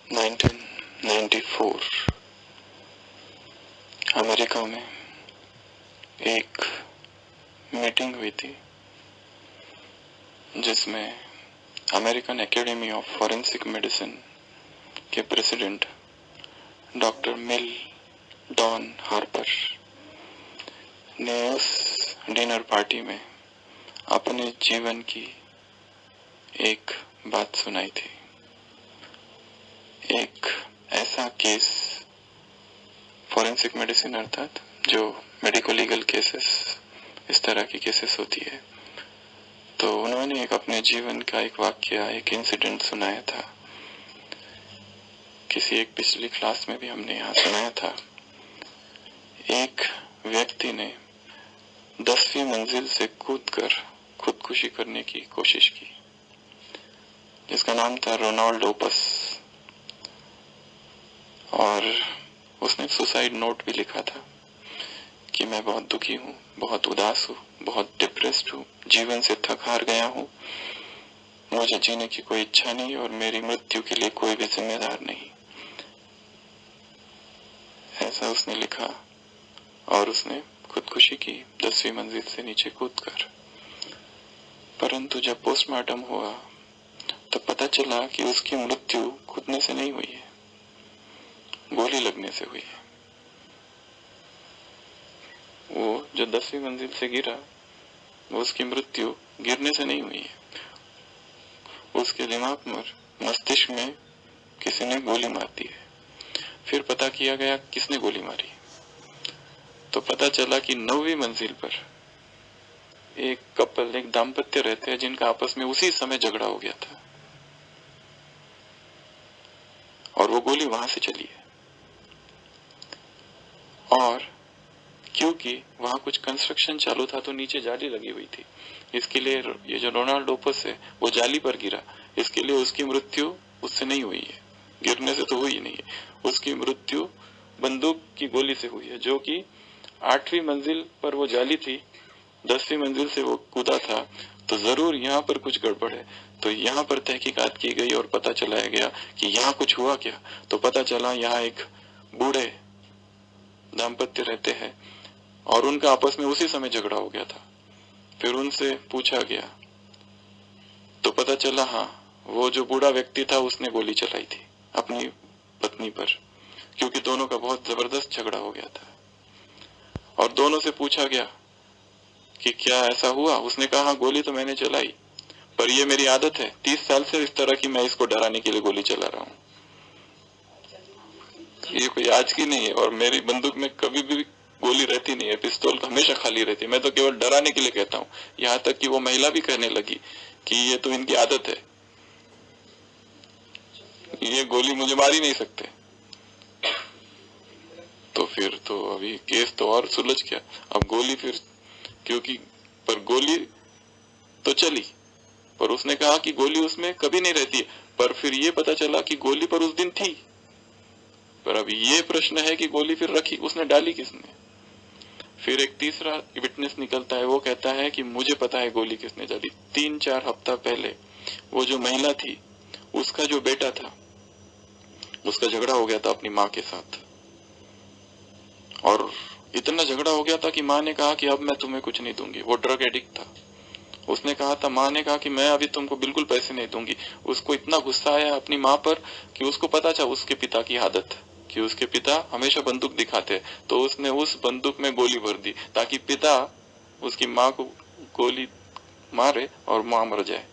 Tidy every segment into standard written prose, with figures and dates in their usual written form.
1994 America में एक meeting हुई थी जिसमें American academy of forensic medicine के प्रेसिडेंट डॉक्टर मिल डॉन हार्पर ने उस डिनर पार्टी में अपने जीवन की एक बात सुनाई थी। एक ऐसा केस, फॉरेंसिक मेडिसिन अर्थात जो मेडिको लीगल केसेस, इस तरह की केसेस होती है, तो उन्होंने एक अपने जीवन का एक वाक्य, एक इंसिडेंट सुनाया था। किसी एक पिछली क्लास में भी हमने यहाँ सुनाया था। एक व्यक्ति ने 10वीं मंजिल से कूदकर खुदकुशी करने की कोशिश की, जिसका नाम था रोनाल्ड ओपस, और उसने सुसाइड नोट भी लिखा था कि मैं बहुत दुखी हूँ, बहुत उदास हूँ, बहुत डिप्रेस्ड हूँ, जीवन से थक हार गया हूँ, मुझे जीने की कोई इच्छा नहीं और मेरी मृत्यु के लिए कोई भी जिम्मेदार नहीं। ऐसा उसने लिखा और उसने खुदकुशी की 10वीं मंजिल से नीचे कूदकर। परंतु जब पोस्टमार्टम हुआ तब पता चला कि उसकी मृत्यु कूदने से नहीं हुई है, गोली लगने से हुई है। वो जो 10वीं मंजिल से गिरा, वो उसकी मृत्यु गिरने से नहीं हुई है। उसके दिमाग में, मस्तिष्क में किसी ने गोली मार दी है। फिर पता किया गया किसने गोली मारी, तो पता चला कि 9वीं मंजिल पर एक कपल, एक दाम्पत्य रहते हैं जिनका आपस में उसी समय झगड़ा हो गया था और वो गोली वहां से चली है। और क्योंकि वहां कुछ कंस्ट्रक्शन चालू था तो नीचे जाली लगी हुई थी, इसके लिए ये जो रोनाल्ड ओपस है वो जाली पर गिरा, इसके लिए उसकी मृत्यु उससे नहीं हुई है, गिरने से तो हुई नहीं है। उसकी मृत्यु बंदूक की गोली से हुई है, जो कि 8वीं मंजिल पर वो जाली थी, 10वीं मंजिल से वो कूदा था, तो जरूर यहाँ पर कुछ गड़बड़ है। तो यहाँ पर तहकीकात की गई और पता चलाया गया कि यहाँ कुछ हुआ क्या। तो पता चला यहाँ एक बूढ़े दाम्पत्य रहते हैं और उनका आपस में उसी समय झगड़ा हो गया था। फिर उनसे पूछा गया तो पता चला हाँ, वो जो बूढ़ा व्यक्ति था उसने गोली चलाई थी अपनी पत्नी पर, क्योंकि दोनों का बहुत जबरदस्त झगड़ा हो गया था। और दोनों से पूछा गया कि क्या ऐसा हुआ। उसने कहा हाँ, गोली तो मैंने चलाई, पर ये मेरी आदत है, 30 साल से इस तरह की मैं इसको डराने के लिए गोली चला रहा हूँ। ये कोई आज की नहीं है और मेरी बंदूक में कभी भी गोली रहती नहीं है, पिस्तौल हमेशा खाली रहती है, मैं तो केवल डराने के लिए कहता हूँ। यहाँ तक कि वो महिला भी कहने लगी कि ये तो इनकी आदत है, ये गोली मुझे मार ही नहीं सकते। तो फिर तो अभी केस तो और सुलझ गया। अब गोली फिर, क्योंकि पर गोली तो चली, पर उसने कहा कि गोली उसमें कभी नहीं रहती है, पर फिर ये पता चला कि गोली पर उस दिन थी। पर अब ये प्रश्न है कि गोली फिर रखी उसने, डाली किसने। फिर एक तीसरा विटनेस निकलता है, वो कहता है कि मुझे पता है गोली किसने डाली। 3-4 हफ्ता पहले वो जो महिला थी, उसका जो बेटा था, उसका झगड़ा हो गया था अपनी माँ के साथ, और इतना झगड़ा हो गया था कि माँ ने कहा कि अब मैं तुम्हें कुछ नहीं दूंगी। वो ड्रग एडिक्ट था। उसने कहा था, माँ ने कहा कि मैं अभी तुमको बिल्कुल पैसे नहीं दूंगी। उसको इतना गुस्सा आया अपनी माँ पर कि उसको पता था उसके पिता की आदत कि उसके पिता हमेशा बंदूक दिखाते, तो उसने उस बंदूक में गोली भर दी ताकि पिता उसकी माँ को गोली मारे और माँ मर जाए।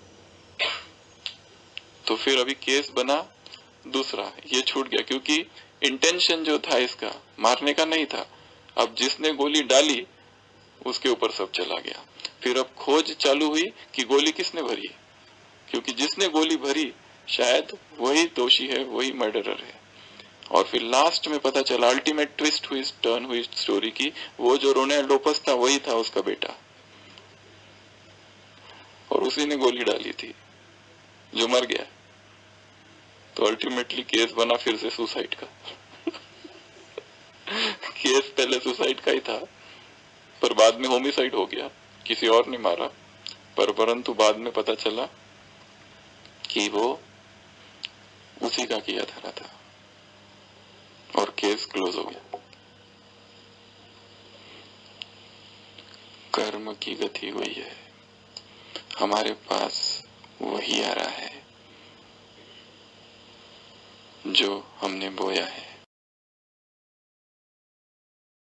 तो फिर अभी केस बना दूसरा, ये छूट गया क्योंकि इंटेंशन जो था इसका मारने का नहीं था। अब जिसने गोली डाली उसके ऊपर सब चला गया। फिर अब खोज चालू हुई कि गोली किसने भरी, क्योंकि जिसने गोली भरी शायद वही दोषी है, वही मर्डरर है। और फिर लास्ट में पता चला, अल्टीमेट ट्विस्ट हुई, टर्न हुई स्टोरी की, वो जो रोनाल्ड ओपस था वही था उसका बेटा, और उसी ने गोली डाली थी जो मर गया। तो अल्टीमेटली केस बना फिर से सुसाइड का। केस पहले सुसाइड का ही था, पर बाद में होमिसाइड हो गया, किसी और ने मारा। परंतु बाद में पता चला कि वो उसी का किया धरा था और केस क्लोज हो गया। कर्म की गति हुई है, हमारे पास वही आ रहा है जो हमने बोया है।